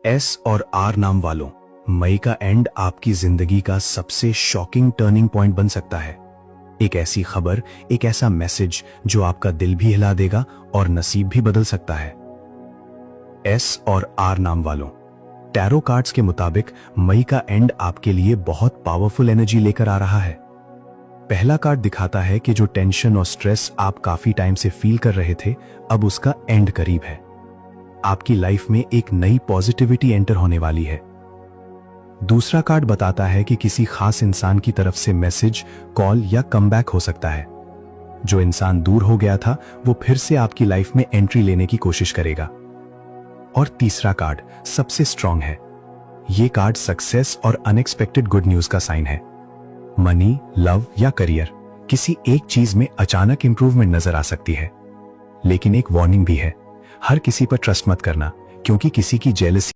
S और are नाम वालों, मई का एंड आपकी जिंदगी का सबसे शॉकिंग टर्निंग पॉइंट बन सकता है। एक ऐसी खबर, एक ऐसा मैसेज जो आपका दिल भी हिला देगा और नसीब भी बदल सकता है। एस और आर नाम वालों, टैरो कार्ड्स के मुताबिक मई का एंड आपके लिए बहुत पावरफुल एनर्जी लेकर आ रहा है। पहला कार्ड दिखाता है कि जो टेंशन और स्ट्रेस आप काफी टाइम से फील कर रहे थे, अब उसका एंड करीब है। आपकी लाइफ में एक नई पॉजिटिविटी एंटर होने वाली है। दूसरा कार्ड बताता है कि किसी खास इंसान की तरफ से मैसेज, कॉल या कमबैक हो सकता है। जो इंसान दूर हो गया था, वो फिर से आपकी लाइफ में एंट्री लेने की कोशिश करेगा। और तीसरा कार्ड सबसे स्ट्रांग है। ये कार्ड सक्सेस और अनएक्सपेक्टेड गुड न्यूज का साइन है। मनी, लव या करियर, किसी एक चीज में अचानक इंप्रूवमेंट नजर आ सकती है। लेकिन एक वार्निंग भी है, हर किसी पर ट्रस्ट मत करना, क्योंकि किसी की जेलसी